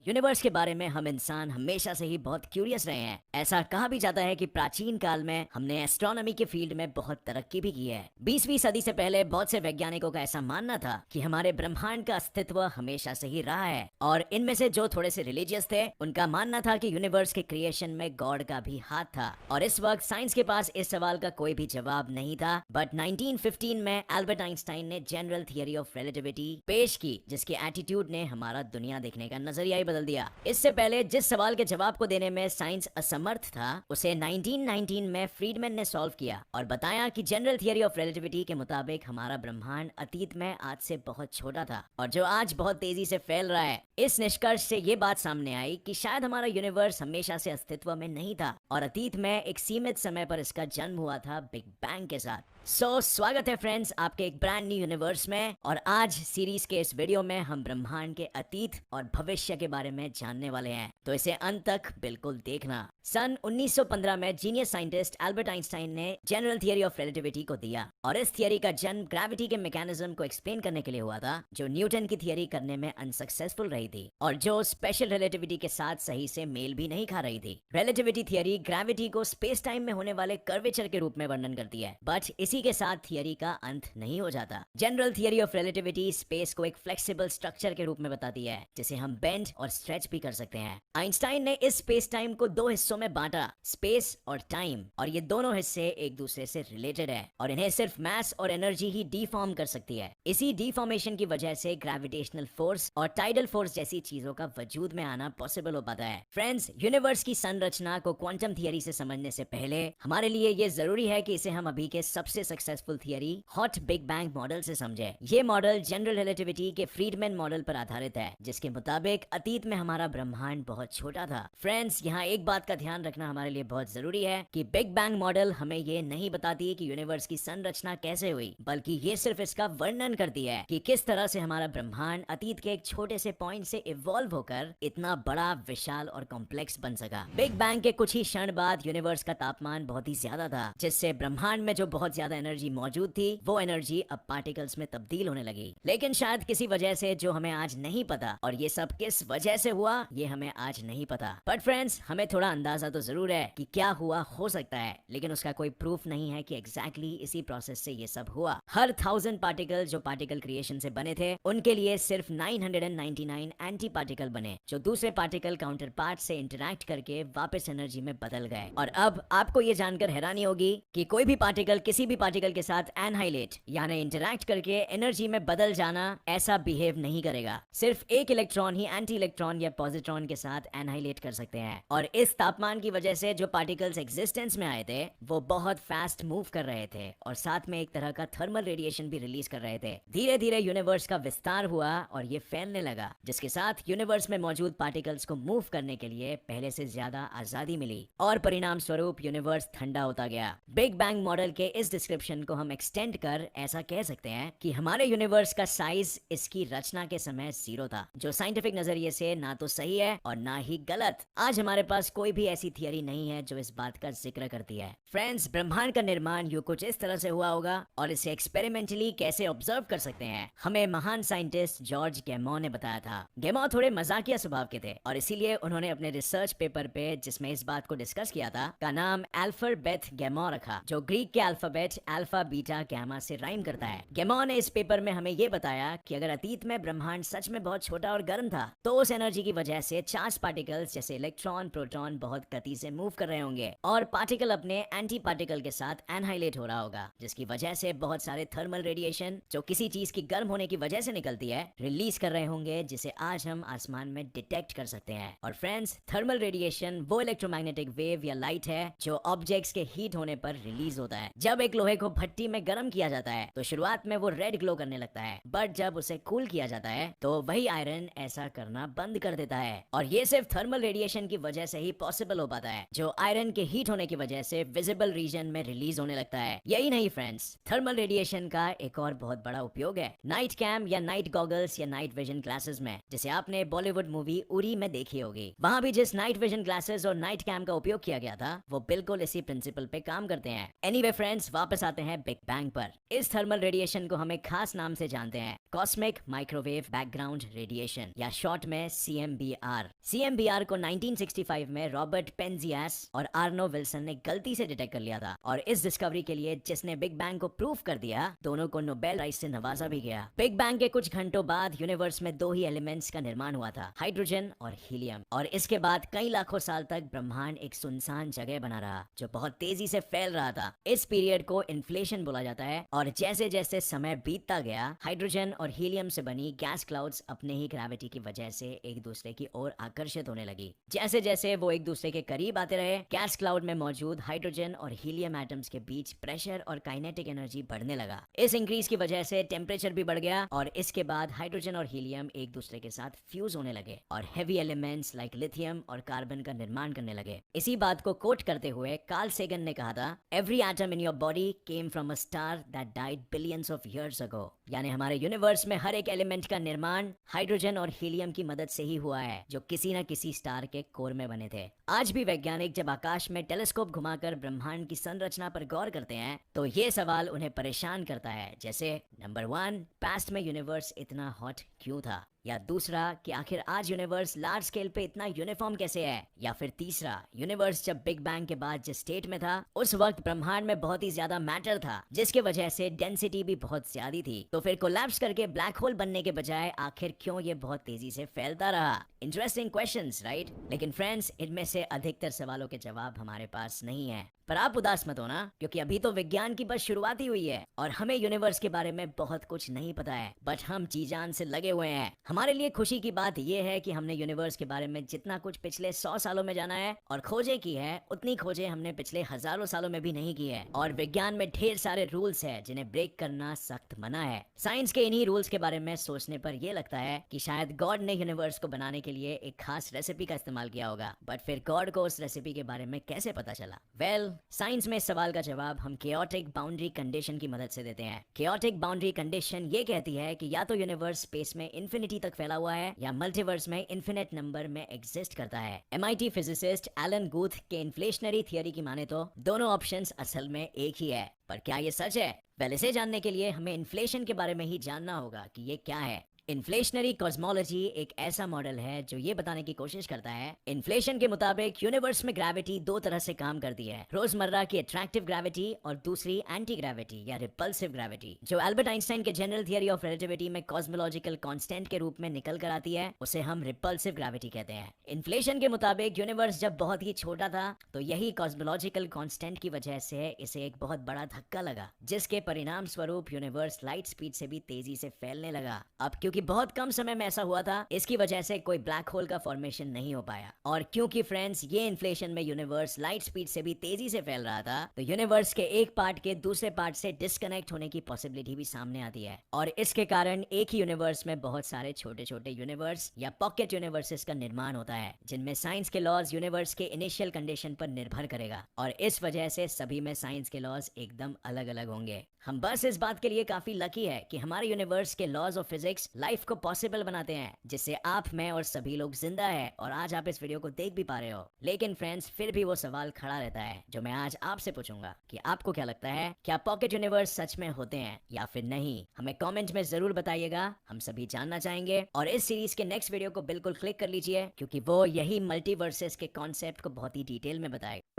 Universe के बारे में हम इंसान हमेशा से ही बहुत क्यूरियस रहे हैं। ऐसा कहा भी जाता है कि प्राचीन काल में हमने एस्ट्रोनॉमी के फील्ड में बहुत तरक्की भी की है। 20वीं सदी से पहले बहुत से वैज्ञानिकों का ऐसा मानना था कि हमारे ब्रह्मांड का अस्तित्व हमेशा से ही रहा है, और इनमें से जो थोड़े से रिलीजियस थे उनका मानना था कि यूनिवर्स के क्रिएशन में गॉड का भी हाथ था। और इस वक्त साइंस के पास इस सवाल का कोई भी जवाब नहीं था। बट 1915 में एल्बर्ट आइंस्टाइन ने जनरल थियरी ऑफ रिलेटिविटी पेश की, जिसके एटीट्यूड ने हमारा दुनिया देखने का नजरिया ही बदल दिया। इससे पहले जिस सवाल के जवाब को देने में साइंस असमर्थ था, उसे 1919 में फ्रीडमैन ने सॉल्व किया और बताया कि जनरल थियरी ऑफ रिलेटिविटी के मुताबिक हमारा ब्रह्मांड अतीत में आज से बहुत छोटा था और जो आज बहुत तेजी से फैल रहा है। इस निष्कर्ष से ये बात सामने आई कि शायद हमारा यूनिवर्स हमेशा से अस्तित्व में नहीं था और अतीत में एक सीमित समय पर इसका जन्म हुआ था बिग बैंग के साथ। स्वागत है फ्रेंड्स आपके एक ब्रांड न्यू यूनिवर्स में, और आज सीरीज के इस वीडियो में हम ब्रह्मांड के अतीत और भविष्य के बारे में जानने वाले हैं, तो इसे अंत तक बिल्कुल देखना। सन 1915 में जीनियस साइंटिस्ट एल्बर्ट आइंस्टाइन ने जनरल थियरी ऑफ रिलेटिविटी को दिया, और इस थियरी का जन्म ग्रेविटी के मैकेनिज्म को एक्सप्लेन करने के लिए हुआ था, जो न्यूटन की थियरी करने में अनसक्सेसफुल रही थी और जो स्पेशल रिलेटिविटी के साथ सही से मेल भी नहीं खा रही थी। रिलेटिविटी थियरी ग्रेविटी को स्पेस टाइम में होने वाले कर्वेचर के रूप में वर्णन करती है, बट इसी के साथ थियरी का अंत नहीं हो जाता। General theory of relativity space को एक फ्लेक्सिबल स्ट्रक्चर के रूप में बताती है, जिसे हम बेंड और स्ट्रेच भी कर सकते हैं। आइंस्टाइन ने इस स्पेस टाइम को दो हिस्सों में बांटा, स्पेस और टाइम, और ये दोनों हिस्से एक दूसरे से रिलेटेड है और इन्हें सिर्फ मैस और एनर्जी ही डिफॉर्म कर सकती है। इसी डिफॉर्मेशन की वजह से ग्रेविटेशनल फोर्स और टाइडल फोर्स जैसी चीजों का वजूद में आना पॉसिबल हो पाता है। फ्रेंड्स, यूनिवर्स की संरचना को क्वांटम थियरी से समझने से पहले हमारे लिए ये जरूरी है कि इसे हम अभी के सबसे successful theory hot big bang model से समझे। ये मॉडल जनरल रिलेटिविटी के फ्रीडमैन मॉडल पर आधारित है, जिसके मुताबिक अतीत में हमारा ब्रह्मांड बहुत छोटा था। फ्रेंड्स, यहाँ एक बात का ध्यान रखना हमारे लिए बहुत जरूरी है कि बिग बैंग मॉडल हमें ये नहीं बताती कि यूनिवर्स की संरचना कैसे हुई, बल्कि ये सिर्फ इसका वर्णन करती है कि किस तरह से हमारा ब्रह्मांड अतीत के एक छोटे से पॉइंट से इवॉल्व होकर इतना बड़ा, विशाल और कॉम्प्लेक्स बन सका। बिग बैंग के कुछ ही क्षण बाद यूनिवर्स का तापमान बहुत ही ज्यादा था, जिससे ब्रह्मांड में जो बहुत ज्यादा एनर्जी मौजूद थी वो एनर्जी अब पार्टिकल्स में तब्दील होने लगी। लेकिन शायद किसी वजह से जो हमें आज नहीं पता, और ये सब किस वजह से हुआ ये हमें आज नहीं पता। बट फ्रेंड्स, हमें थोड़ा अंदाजा तो जरूर है कि क्या हुआ हो सकता है, लेकिन उसका कोई प्रूफ नहीं है कि एग्जैक्टली इसी प्रोसेस से ये सब हुआ। हर 1000 पार्टिकल जो पार्टिकल क्रिएशन से बने थे, उनके लिए सिर्फ 999 एंटी पार्टिकल बने, जो दूसरे पार्टिकल काउंटर पार्ट से इंटरैक्ट करके वापस एनर्जी में बदल गए। और अब आपको ये जानकर हैरानी होगी कि कोई भी पार्टिकल किसी भी पार्टिकल के साथ एनहाइलेट यानी इंटरैक्ट करके एनर्जी में बदल जाना ऐसा बिहेव नहीं करेगा। सिर्फ एक इलेक्ट्रॉन ही एंटी इलेक्ट्रॉन या पॉजिट्रॉन के साथ एनहाइलेट कर सकते हैं, और इस तापमान की वजह से जो पार्टिकल्स एग्जिस्टेंस में आए थे वो बहुत फास्ट मूव कर रहे थे और साथ में एक तरह का थर्मल रेडिएशन भी रिलीज कर रहे थे। धीरे धीरे यूनिवर्स का विस्तार हुआ और ये फैलने लगा, जिसके साथ यूनिवर्स में मौजूद पार्टिकल्स को मूव करने के लिए पहले से ज्यादा आजादी मिली और परिणाम स्वरूप यूनिवर्स ठंडा होता गया। बिग बैंग मॉडल के इस डिस्क्रिप्शन को हम एक्सटेंड कर ऐसा कह सकते हैं कि हमारे यूनिवर्स का साइज इसकी रचना के समय 0 था, जो साइंटिफिक नजरिए से ना तो सही है और ना ही गलत। आज हमारे पास कोई भी ऐसी थियरी नहीं है जो इस बात का जिक्र करती है। फ्रेंड्स, ब्रह्मांड का निर्माण यूं कुछ इस तरह से हुआ होगा, और इसे एक्सपेरिमेंटली कैसे ऑब्जर्व कर सकते हैं हमें महान साइंटिस्ट जॉर्ज गैमो ने बताया था। गैमो थोड़े मजाकिया स्वभाव के थे और इसीलिए उन्होंने अपने रिसर्च पेपर पे, जिसमें इस बात को डिस्कस किया था, का नाम अल्फाबेट गैमो रखा, जो ग्रीक के अल्फाबेट अल्फा बीटा गैमा से राइम करता है। गैमो ने इस पेपर में हमें ये बताया कि अगर अतीत में ब्रह्मांड सच में बहुत छोटा और गर्म था, तो उस एनर्जी की वजह से चार्ज पार्टिकल्स जैसे इलेक्ट्रॉन, प्रोटॉन बहुत गति से मूव कर रहे होंगे और पार्टिकल अपने एंटी पार्टिकल के साथ एनहाइलेट हो रहा होगा, जिसकी वजह से बहुत सारे थर्मल रेडिएशन जो किसी चीज की गर्म होने की वजह से निकलती है रिलीज कर रहे होंगे, जिसे आज हम आसमान में डिटेक्ट कर सकते हैं। और फ्रेंड्स, थर्मल रेडिएशन वो इलेक्ट्रोमैग्नेटिक वेव या लाइट है जो ऑब्जेक्ट्स के हीट होने पर रिलीज होता है। जब एक लोहे को भट्टी में गर्म किया जाता है तो शुरुआत में वो रेड ग्लो करने लगता है, बट जब उसे कूल किया जाता है तो वही आयरन ऐसा करना बंद कर देता है। और ये सिर्फ थर्मल रेडिएशन की वजह से ही पॉसिबल हो पाता है, जो आयरन के हीट होने की वजह से विजिबल रीजन में रिलीज होने लगता है। यही नहीं फ्रेंड्स, थर्मल रेडिएशन का एक और बहुत बड़ा उपयोग है नाइट कैम या नाइट गॉगल्स या नाइट विजन ग्लासेस में, जिसे आपने बॉलीवुड मूवी उरी में देखी होगी। वहां भी जिस नाइट विजन ग्लासेस और नाइट कैम का उपयोग किया गया था, वो बिल्कुल इसी प्रिंसिपल पे काम करते हैं। एनीवे फ्रेंड्स, वापस वापस आते हैं बिग बैंग पर। इस थर्मल रेडिएशन को हमें खास नाम से जानते हैं, कॉस्मिक माइक्रोवेव बैकग्राउंड रेडिएशन, या शॉर्ट में CMBR। CMBR को 1965 में रॉबर्ट पेंजियास और आर्नो विल्सन ने गलती से डिटेक्ट कर लिया था, और इस डिस्कवरी के लिए जिसने बिग बैंग को प्रूव कर दिया, दोनों को नोबेल प्राइज से नवाजा भी गया। बिग बैंग के कुछ घंटों बाद यूनिवर्स में दो ही एलिमेंट्स का निर्माण हुआ था, हाइड्रोजन और हीलियम, और इसके बाद कई लाखों साल तक ब्रह्मांड एक सुनसान जगह बना रहा जो बहुत तेजी से फैल रहा था। इस पीरियड को इन्फ्लेशन बोला जाता है, और जैसे जैसे समय बीतता गया, हाइड्रोजन और हीलियम से बनी गैस क्लाउड्स अपने ही ग्रेविटी की वजह से एक दूसरे की ओर आकर्षित होने लगी। जैसे जैसे वो एक दूसरे के करीब आते रहे, गैस क्लाउड में मौजूद हाइड्रोजन और हीलियम एटम्स के बीच प्रेशर और काइनेटिक एनर्जी बढ़ने लगा। इस इंक्रीज की वजह से टेम्परेचर भी बढ़ गया, और इसके बाद हाइड्रोजन और हीलियम एक दूसरे के साथ फ्यूज होने लगे और हेवी एलिमेंट्स लाइक लिथियम और कार्बन का निर्माण करने लगे। इसी बात को कोट करते हुए कार्ल सेगन ने कहा था, every atom in your body came from a star that died billions of years ago. यानी हमारे यूनिवर्स में हर एक एलिमेंट का निर्माण हाइड्रोजन और हीलियम की मदद से ही हुआ है, जो किसी न किसी स्टार के कोर में बने थे। आज भी वैज्ञानिक जब आकाश में टेलीस्कोप घुमाकर ब्रह्मांड की संरचना पर गौर करते हैं, तो ये सवाल उन्हें परेशान करता है, जैसे नंबर 1, पास्ट में यूनिवर्स इतना हॉट क्यों था, या दूसरा कि आखिर आज यूनिवर्स लार्ज स्केल पे इतना यूनिफॉर्म कैसे है, या फिर तीसरा, यूनिवर्स जब बिग बैंग के बाद जिस स्टेट में था, उस वक्त ब्रह्मांड में बहुत ही ज्यादा मैटर था, जिसके वजह से डेंसिटी भी बहुत ज्यादा थी, तो फिर कोलैप्स करके ब्लैक होल बनने के बजाय आखिर क्यों ये बहुत तेजी से फैलता रहा। Interesting questions, right? लेकिन फ्रेंड्स, इनमें से अधिकतर सवालों के जवाब हमारे पास नहीं है, पर आप उदास मत होना, क्योंकि अभी तो विज्ञान की बस शुरुआत ही हुई है और हमें यूनिवर्स के बारे में बहुत कुछ नहीं पता है, बट हम जी जान से लगे हुए हैं। हमारे लिए खुशी की बात यह है कि हमने यूनिवर्स के बारे में जितना कुछ पिछले 100 सालों में जाना है और खोजें की है, उतनी खोजें हमने पिछले हजारों सालों में भी नहीं की है, और विज्ञान में ढेर सारे रूल्स है जिन्हें ब्रेक करना सख्त मना है। साइंस के इन्हीं रूल्स के बारे में सोचने पर यह लगता है कि शायद गॉड ने यूनिवर्स को बनाने के लिए एक खास रेसिपी का इस्तेमाल किया होगा, बट फिर गॉड को उस रेसिपी के बारे में कैसे पता चला? वेल, साइंस में इस सवाल का जवाब हम केओटिक बाउंड्री कंडीशन की मदद से देते हैं। केओटिक बाउंड्री कंडीशन ये कहती है कि या तो यूनिवर्स स्पेस में इन्फिनिटी तक फैला हुआ है, या मल्टीवर्स में इन्फिनिट नंबर में एग्जिस्ट करता है। MIT फिजिसिस्ट एलन गुथ के इन्फ्लेशनरी थियरी की माने तो दोनों ऑप्शंस असल में एक ही है, पर क्या ये सच है? वेल, इसे जानने के लिए हमें इन्फ्लेशन के बारे में ही जानना होगा कि ये क्या है। इन्फ्लेशनरी कॉस्मोलॉजी एक ऐसा मॉडल है जो ये बताने की कोशिश करता है, इन्फ्लेशन के मुताबिक यूनिवर्स में ग्रेविटी दो तरह से काम करती है, रोजमर्रा की अट्रैक्टिव ग्रेविटी और दूसरी एंटी ग्रेविटी या रिपल्सिव ग्रेविटी, जो एल्बर्ट आइंस्टाइन के जनरल थियरी ऑफ रिलेटिविटी में कॉस्मोलॉजिकल कांस्टेंट के रूप में निकल कर आती है, उसे हम रिपल्सिव ग्रेविटी कहते हैं। इन्फ्लेशन के मुताबिक यूनिवर्स जब बहुत ही छोटा था, तो यही कॉस्मोलॉजिकल कांस्टेंट की वजह से इसे एक बहुत बड़ा धक्का लगा, जिसके परिणाम स्वरूप यूनिवर्स लाइट स्पीड से भी तेजी से फैलने लगा। अब क्योंकि बहुत कम समय में ऐसा हुआ था, इसकी वजह से कोई ब्लैक होल का फॉर्मेशन नहीं हो पाया, और क्योंकि फ्रेंड्स ये इन्फ्लेशन में यूनिवर्स लाइट स्पीड से भी तेजी से फैल रहा था, तो यूनिवर्स के एक पार्ट के दूसरे पार्ट से डिस्कनेक्ट होने की पॉसिबिलिटी भी सामने आती है, और इसके कारण एक ही यूनिवर्स में बहुत सारे छोटे छोटे यूनिवर्स या पॉकेट यूनिवर्सेस का निर्माण होता है, जिनमें साइंस के लॉज यूनिवर्स के इनिशियल कंडीशन पर निर्भर करेगा, और इस वजह से सभी में साइंस के लॉज एकदम अलग अलग होंगे। हम बस इस बात के लिए काफी लकी है कि हमारे यूनिवर्स के लॉज ऑफ फिजिक्स लाइफ को पॉसिबल बनाते हैं, जिससे आप, मैं और सभी लोग जिंदा है, और आज आप इस वीडियो को देख भी पा रहे हो। लेकिन फ्रेंड्स, फिर भी वो सवाल खड़ा रहता है जो मैं आज आपसे पूछूंगा कि आपको क्या लगता है, क्या पॉकेट यूनिवर्स सच में होते हैं या फिर नहीं? हमें कमेंट में जरूर बताइएगा, हम सभी जानना चाहेंगे। और इस सीरीज के नेक्स्ट वीडियो को बिल्कुल क्लिक कर लीजिए, क्योंकि वो यही मल्टीवर्सेस के कॉन्सेप्ट को बहुत ही डिटेल में बताएगा।